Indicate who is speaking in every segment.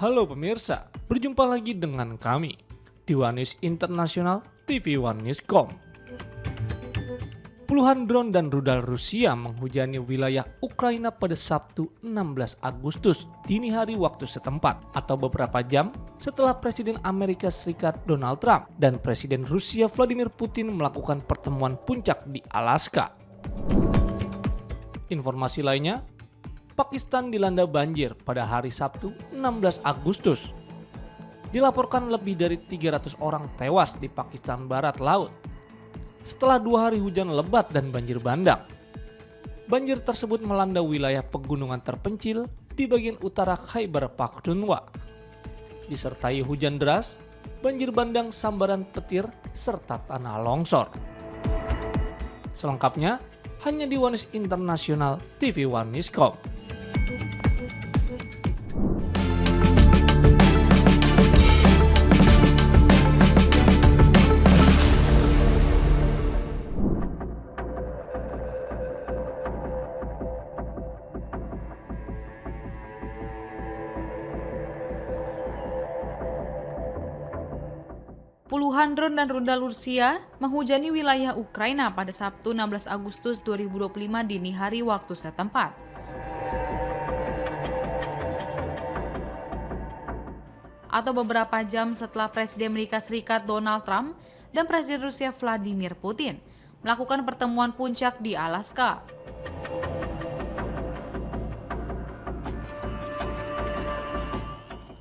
Speaker 1: Halo pemirsa, berjumpa lagi dengan kami di One News International TV One News.com. Puluhan drone dan rudal Rusia menghujani wilayah Ukraina pada Sabtu 16 Agustus dini hari waktu setempat atau beberapa jam setelah Presiden Amerika Serikat Donald Trump dan Presiden Rusia Vladimir Putin melakukan pertemuan puncak di Alaska. Informasi lainnya, Pakistan dilanda banjir pada hari Sabtu 16 Agustus. Dilaporkan lebih dari 300 orang tewas di Pakistan Barat Laut setelah 2 hari hujan lebat dan banjir bandang. Banjir tersebut melanda wilayah pegunungan terpencil di bagian utara Khyber Pakhtunkhwa. Disertai hujan deras, banjir bandang, sambaran petir, serta tanah longsor. Selengkapnya hanya di One News International TV One News.com.
Speaker 2: Puluhan drone dan rudal Rusia menghujani wilayah Ukraina pada Sabtu 16 Agustus 2025 dini hari waktu setempat. Atau beberapa jam setelah Presiden Amerika Serikat Donald Trump dan Presiden Rusia Vladimir Putin melakukan pertemuan puncak di Alaska.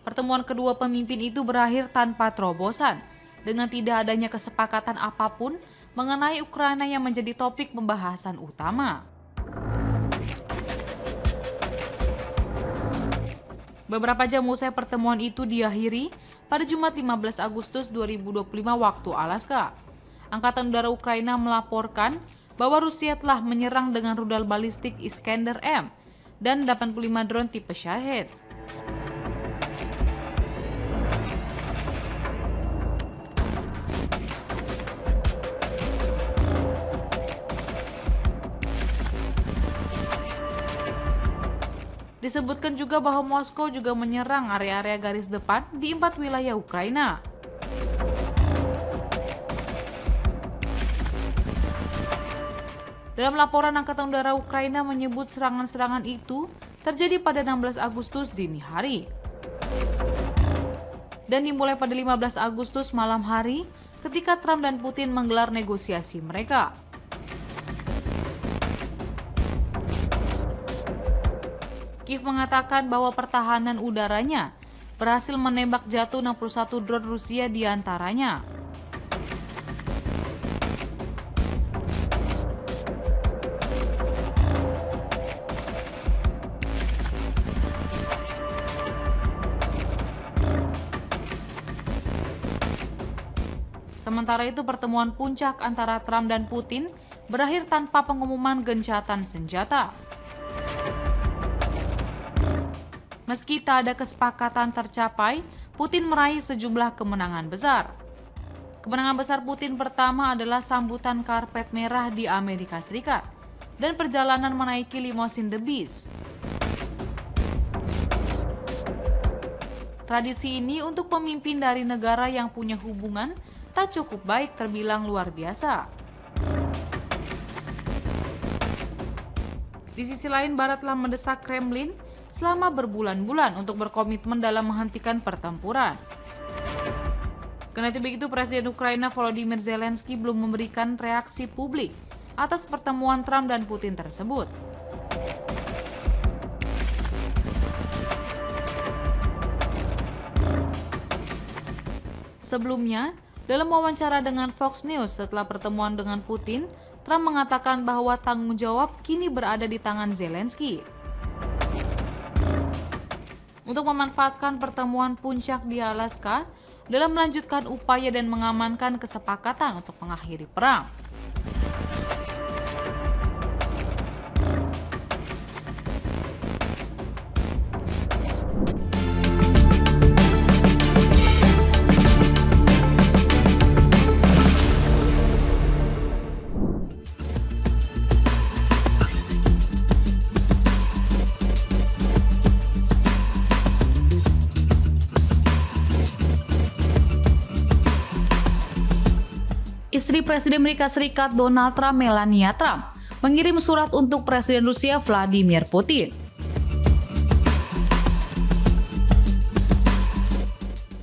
Speaker 2: Pertemuan kedua pemimpin itu berakhir tanpa terobosan, dengan tidak adanya kesepakatan apapun mengenai Ukraina yang menjadi topik pembahasan utama. Beberapa jam usai pertemuan itu diakhiri pada Jumat 15 Agustus 2025 waktu Alaska. Angkatan Udara Ukraina melaporkan bahwa Rusia telah menyerang dengan rudal balistik Iskander-M dan 85 drone tipe Shahed. Disebutkan juga bahwa Moskow juga menyerang area-area garis depan di 4 wilayah Ukraina. Dalam laporan Angkatan Udara Ukraina menyebut serangan-serangan itu terjadi pada 16 Agustus dini hari. Dan dimulai pada 15 Agustus malam hari ketika Trump dan Putin menggelar negosiasi mereka. Kiev mengatakan bahwa pertahanan udaranya berhasil menembak jatuh 61 drone Rusia di antaranya. Sementara itu, pertemuan puncak antara Trump dan Putin berakhir tanpa pengumuman gencatan senjata. Meski tak ada kesepakatan tercapai, Putin meraih sejumlah kemenangan besar. Kemenangan besar Putin pertama adalah sambutan karpet merah di Amerika Serikat dan perjalanan menaiki limosin The Beast. Tradisi ini untuk pemimpin dari negara yang punya hubungan tak cukup baik terbilang luar biasa. Di sisi lain, Barat telah mendesak Kremlin selama berbulan-bulan untuk berkomitmen dalam menghentikan pertempuran. Kendati begitu, Presiden Ukraina Volodymyr Zelensky belum memberikan reaksi publik atas pertemuan Trump dan Putin tersebut. Sebelumnya, dalam wawancara dengan Fox News setelah pertemuan dengan Putin, Trump mengatakan bahwa tanggung jawab kini berada di tangan Zelensky untuk memanfaatkan pertemuan puncak di Alaska dalam melanjutkan upaya dan mengamankan kesepakatan untuk mengakhiri perang. Istri Presiden Amerika Serikat Donald Trump, Melania Trump, mengirim surat untuk Presiden Rusia Vladimir Putin.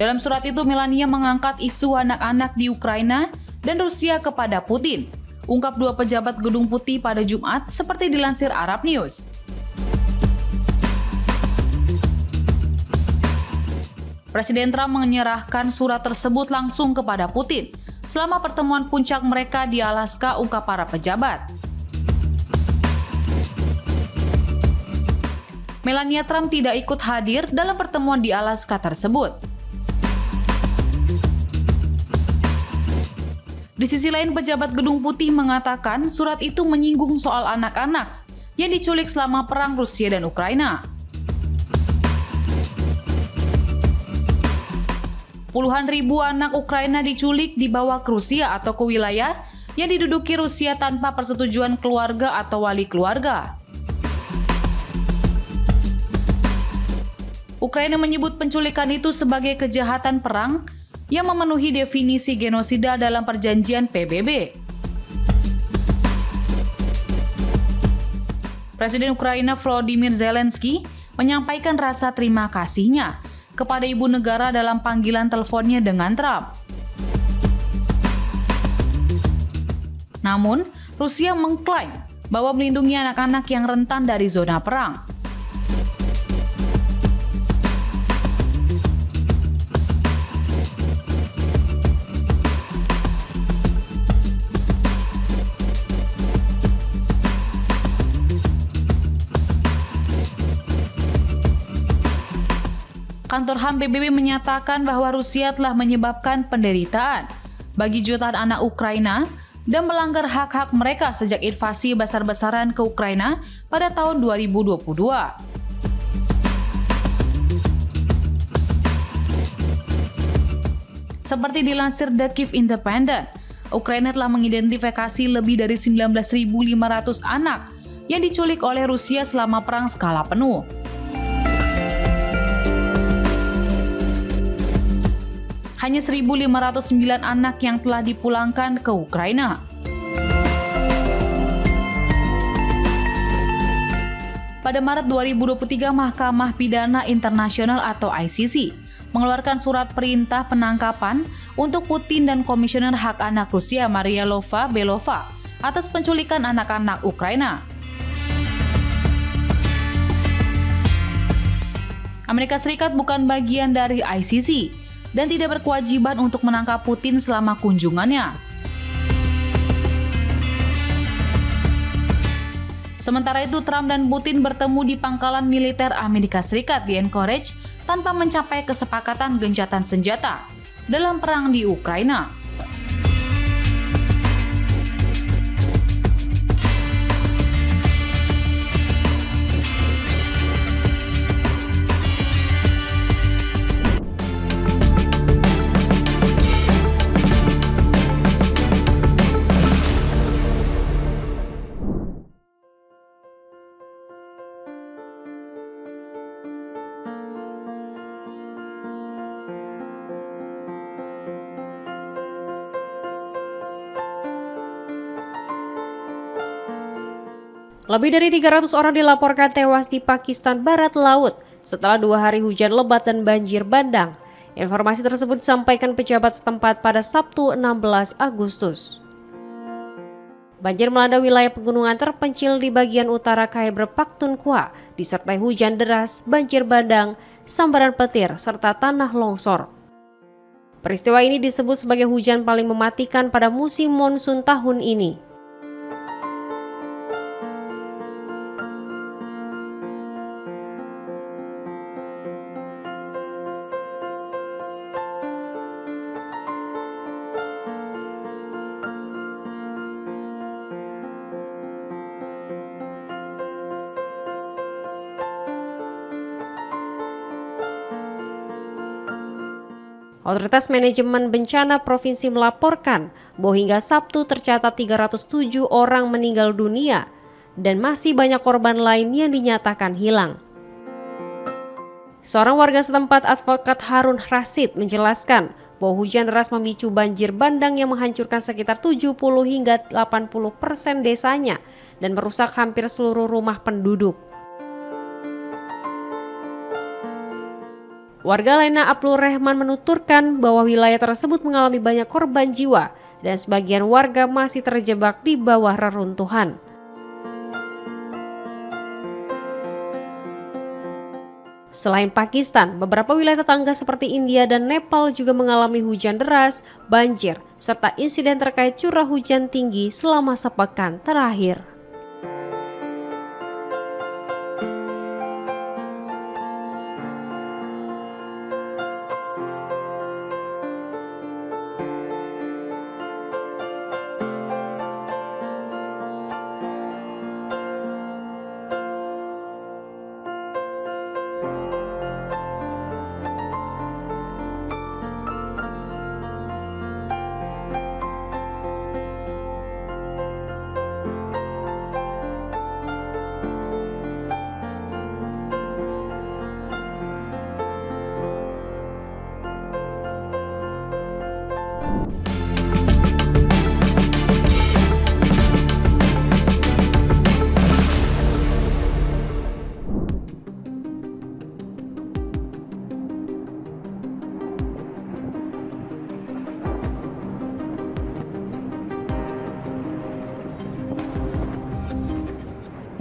Speaker 2: Dalam surat itu, Melania mengangkat isu anak-anak di Ukraina dan Rusia kepada Putin, ungkap dua pejabat Gedung Putih pada Jumat seperti dilansir Arab News. Presiden Trump menyerahkan surat tersebut langsung kepada Putin selama pertemuan puncak mereka di Alaska, ungkap para pejabat. Melania Trump tidak ikut hadir dalam pertemuan di Alaska tersebut. Di sisi lain, pejabat Gedung Putih mengatakan surat itu menyinggung soal anak-anak yang diculik selama perang Rusia dan Ukraina. Puluhan ribu anak Ukraina diculik dibawa ke Rusia atau ke wilayah yang diduduki Rusia tanpa persetujuan keluarga atau wali keluarga. Ukraina menyebut penculikan itu sebagai kejahatan perang yang memenuhi definisi genosida dalam perjanjian PBB. Presiden Ukraina Volodymyr Zelensky menyampaikan rasa terima kasihnya kepada ibu negara dalam panggilan teleponnya dengan Trump. Namun, Rusia mengklaim bahwa melindungi anak-anak yang rentan dari zona perang. Kantor HAM PBB menyatakan bahwa Rusia telah menyebabkan penderitaan bagi jutaan anak Ukraina dan melanggar hak-hak mereka sejak invasi besar-besaran ke Ukraina pada tahun 2022. Seperti dilansir The Kyiv Independent, Ukraina telah mengidentifikasi lebih dari 19.500 anak yang diculik oleh Rusia selama perang skala penuh. Hanya 1.509 anak yang telah dipulangkan ke Ukraina. Pada Maret 2023, Mahkamah Pidana Internasional atau ICC mengeluarkan surat perintah penangkapan untuk Putin dan Komisioner Hak Anak Rusia Maria Belova atas penculikan anak-anak Ukraina. Amerika Serikat bukan bagian dari ICC dan tidak berkewajiban untuk menangkap Putin selama kunjungannya. Sementara itu, Trump dan Putin bertemu di pangkalan militer Amerika Serikat di Anchorage tanpa mencapai kesepakatan gencatan senjata dalam perang di Ukraina.
Speaker 3: Lebih dari 300 orang dilaporkan tewas di Pakistan Barat Laut setelah 2 hari hujan lebat dan banjir bandang. Informasi tersebut disampaikan pejabat setempat pada Sabtu 16 Agustus. Banjir melanda wilayah pegunungan terpencil di bagian utara Khyber Pakhtunkhwa, disertai hujan deras, banjir bandang, sambaran petir, serta tanah longsor. Peristiwa ini disebut sebagai hujan paling mematikan pada musim monsun tahun ini. Otoritas Manajemen Bencana Provinsi melaporkan bahwa hingga Sabtu tercatat 307 orang meninggal dunia dan masih banyak korban lain yang dinyatakan hilang. Seorang warga setempat, Advokat Harun Rashid, menjelaskan bahwa hujan deras memicu banjir bandang yang menghancurkan sekitar 70 hingga 80% desanya dan merusak hampir seluruh rumah penduduk. Warga Lena Abdul Rehman menuturkan bahwa wilayah tersebut mengalami banyak korban jiwa dan sebagian warga masih terjebak di bawah reruntuhan. Selain Pakistan, beberapa wilayah tetangga seperti India dan Nepal juga mengalami hujan deras, banjir, serta insiden terkait curah hujan tinggi selama sepekan terakhir.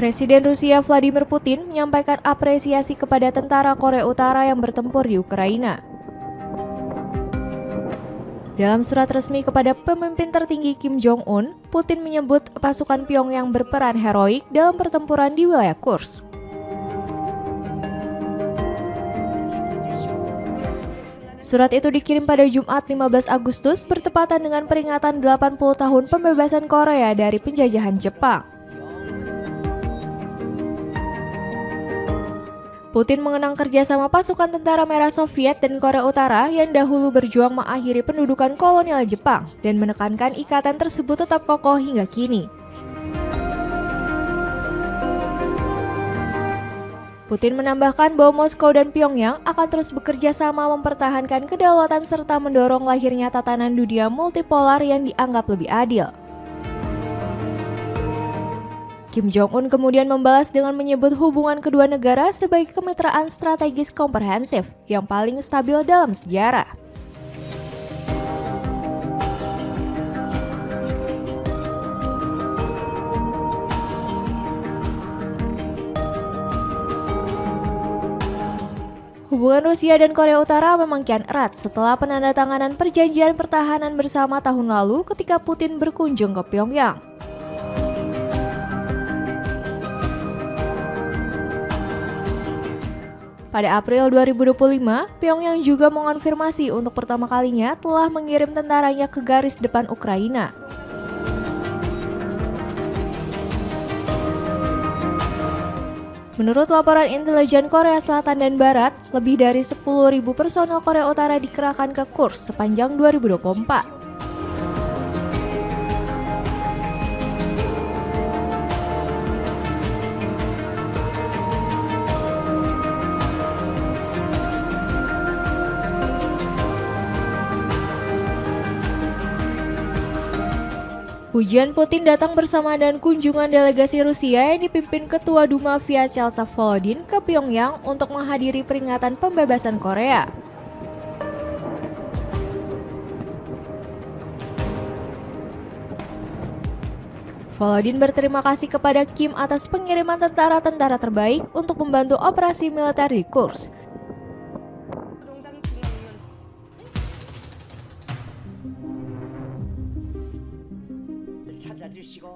Speaker 4: Presiden Rusia Vladimir Putin menyampaikan apresiasi kepada tentara Korea Utara yang bertempur di Ukraina. Dalam surat resmi kepada pemimpin tertinggi Kim Jong-un, Putin menyebut pasukan Pyongyang berperan heroik dalam pertempuran di wilayah Kursk. Surat itu dikirim pada Jumat 15 Agustus bertepatan dengan peringatan 80 tahun pembebasan Korea dari penjajahan Jepang. Putin mengenang kerjasama pasukan tentara merah Soviet dan Korea Utara yang dahulu berjuang mengakhiri pendudukan kolonial Jepang dan menekankan ikatan tersebut tetap kokoh hingga kini. Putin menambahkan bahwa Moskow dan Pyongyang akan terus bekerja sama mempertahankan kedaulatan serta mendorong lahirnya tatanan dunia multipolar yang dianggap lebih adil. Kim Jong-un kemudian membalas dengan menyebut hubungan kedua negara sebagai kemitraan strategis komprehensif yang paling stabil dalam sejarah. Hubungan Rusia dan Korea Utara memang kian erat setelah penandatanganan perjanjian pertahanan bersama tahun lalu ketika Putin berkunjung ke Pyongyang. Pada April 2025, Pyongyang juga mengonfirmasi untuk pertama kalinya telah mengirim tentaranya ke garis depan Ukraina. Menurut laporan intelijen Korea Selatan dan Barat, lebih dari 10.000 personel Korea Utara dikerahkan ke Kursk sepanjang 2024. Pujian Putin datang bersama dengan kunjungan delegasi Rusia yang dipimpin Ketua Duma Vyacheslav Volodin ke Pyongyang untuk menghadiri peringatan pembebasan Korea. Volodin berterima kasih kepada Kim atas pengiriman tentara-tentara terbaik untuk membantu operasi militer di Kursk.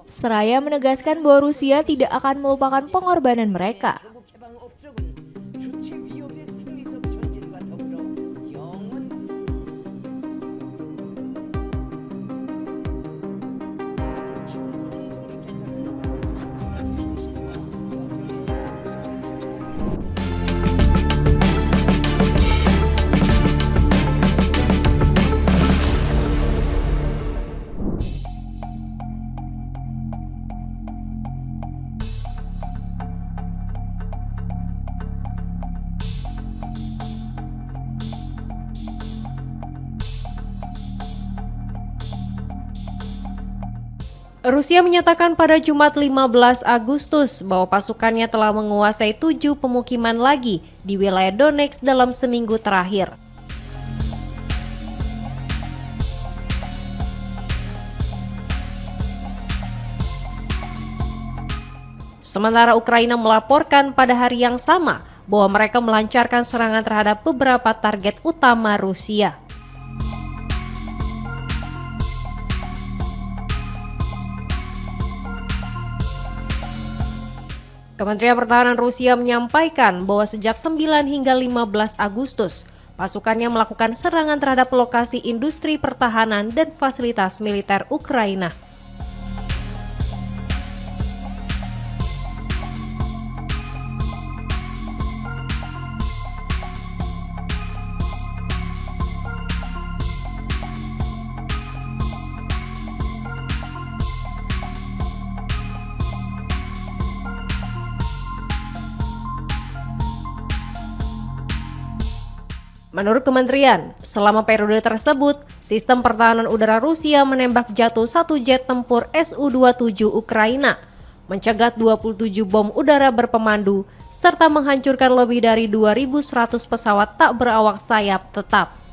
Speaker 4: Seraya menegaskan bahwa Rusia tidak akan melupakan pengorbanan mereka.
Speaker 3: Rusia menyatakan pada Jumat 15 Agustus bahwa pasukannya telah menguasai 7 pemukiman lagi di wilayah Donetsk dalam seminggu terakhir. Sementara Ukraina melaporkan pada hari yang sama bahwa mereka melancarkan serangan terhadap beberapa target utama Rusia. Kementerian Pertahanan Rusia menyampaikan bahwa sejak 9 hingga 15 Agustus, pasukannya melakukan serangan terhadap lokasi industri pertahanan dan fasilitas militer Ukraina. Menurut kementerian, selama periode tersebut, sistem pertahanan udara Rusia menembak jatuh 1 jet tempur Su-27 Ukraina, mencegat 27 bom udara berpemandu, serta menghancurkan lebih dari 2.100 pesawat tak berawak sayap tetap.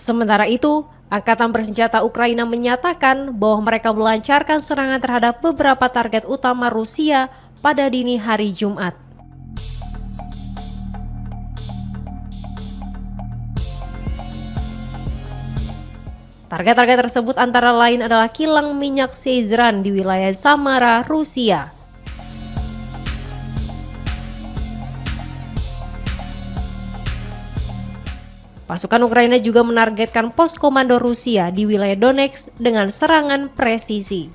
Speaker 3: Sementara itu, Angkatan Bersenjata Ukraina menyatakan bahwa mereka melancarkan serangan terhadap beberapa target utama Rusia pada dini hari Jumat. Target-target tersebut antara lain adalah kilang minyak Syzran di wilayah Samara, Rusia. Pasukan Ukraina juga menargetkan pos komando Rusia di wilayah Donetsk dengan serangan presisi.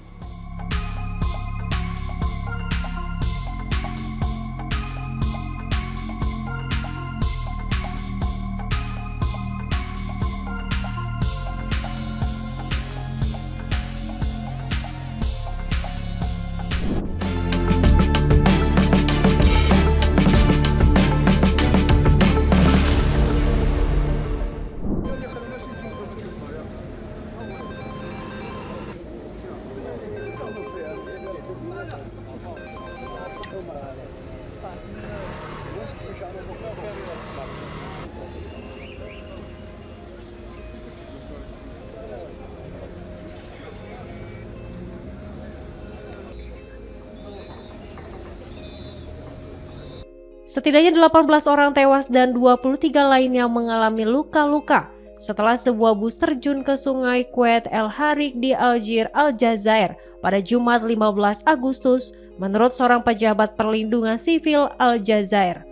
Speaker 3: Setidaknya 18 orang tewas dan 23 lainnya mengalami luka-luka setelah sebuah bus terjun ke sungai Kuwait El Harik di Algier, Aljazair pada Jumat 15 Agustus menurut seorang pejabat perlindungan sivil Aljazair.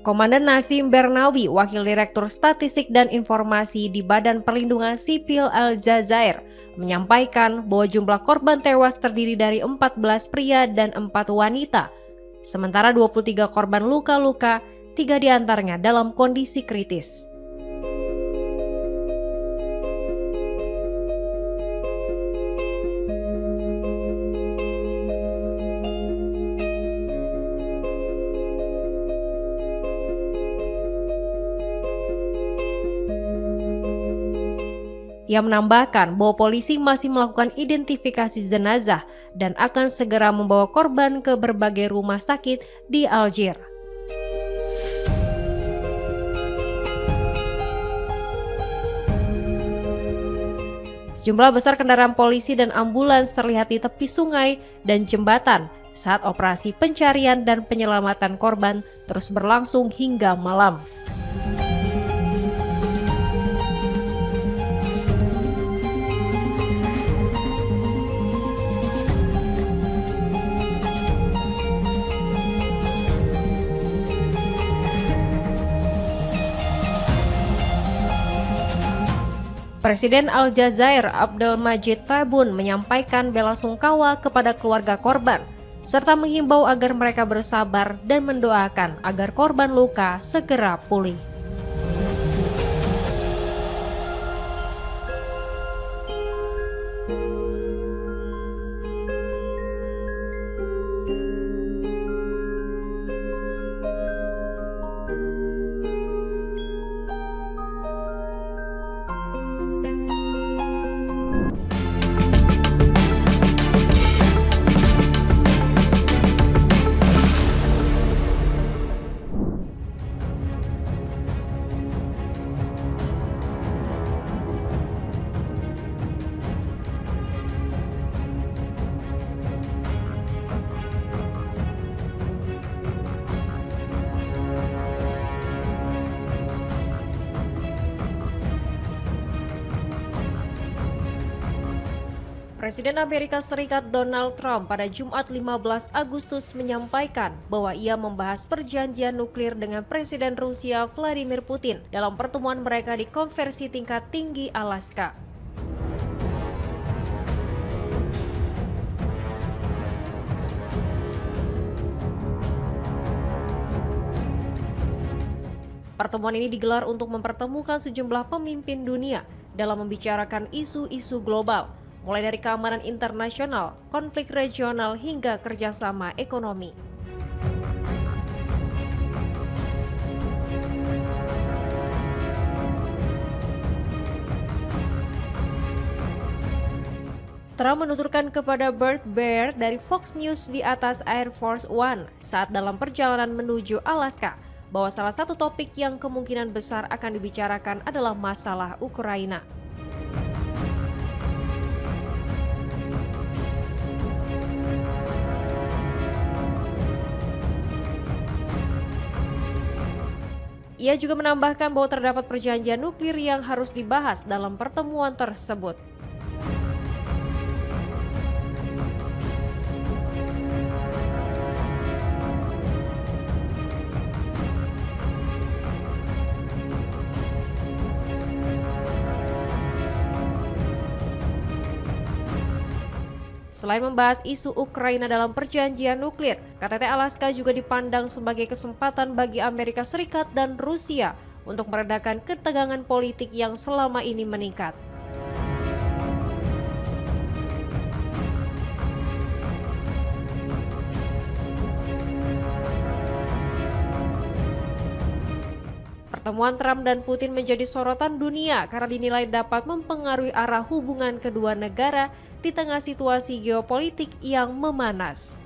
Speaker 3: Komandan Nasim Bernawi, Wakil Direktur Statistik dan Informasi di Badan Perlindungan Sipil Aljazair, menyampaikan bahwa jumlah korban tewas terdiri dari 14 pria dan 4 wanita, sementara 23 korban luka-luka, 3 diantaranya dalam kondisi kritis. Ia menambahkan bahwa polisi masih melakukan identifikasi jenazah dan akan segera membawa korban ke berbagai rumah sakit di Algier. Sejumlah besar kendaraan polisi dan ambulans terlihat di tepi sungai dan jembatan saat operasi pencarian dan penyelamatan korban terus berlangsung hingga malam. Presiden Aljazair Abdelmajid Tebboune menyampaikan bela sungkawa kepada keluarga korban, serta menghimbau agar mereka bersabar dan mendoakan agar korban luka segera pulih. Presiden Amerika Serikat Donald Trump pada Jumat 15 Agustus menyampaikan bahwa ia membahas perjanjian nuklir dengan Presiden Rusia Vladimir Putin dalam pertemuan mereka di konferensi tingkat tinggi Alaska. Pertemuan ini digelar untuk mempertemukan sejumlah pemimpin dunia dalam membicarakan isu-isu global, mulai dari keamanan internasional, konflik regional, hingga kerjasama ekonomi. Trump menuturkan kepada Bert Baier dari Fox News di atas Air Force One saat dalam perjalanan menuju Alaska bahwa salah satu topik yang kemungkinan besar akan dibicarakan adalah masalah Ukraina. Ia juga menambahkan bahwa terdapat perjanjian nuklir yang harus dibahas dalam pertemuan tersebut. Selain membahas isu Ukraina dalam perjanjian nuklir, KTT Alaska juga dipandang sebagai kesempatan bagi Amerika Serikat dan Rusia untuk meredakan ketegangan politik yang selama ini meningkat. Pertemuan Trump dan Putin menjadi sorotan dunia karena dinilai dapat mempengaruhi arah hubungan kedua negara di tengah situasi geopolitik yang memanas.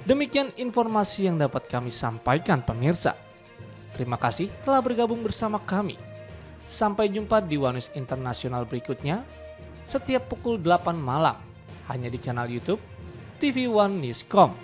Speaker 1: Demikian informasi yang dapat kami sampaikan pemirsa. Terima kasih telah bergabung bersama kami. Sampai jumpa di One News Internasional berikutnya setiap pukul 8 malam hanya di channel YouTube TV One Newscom.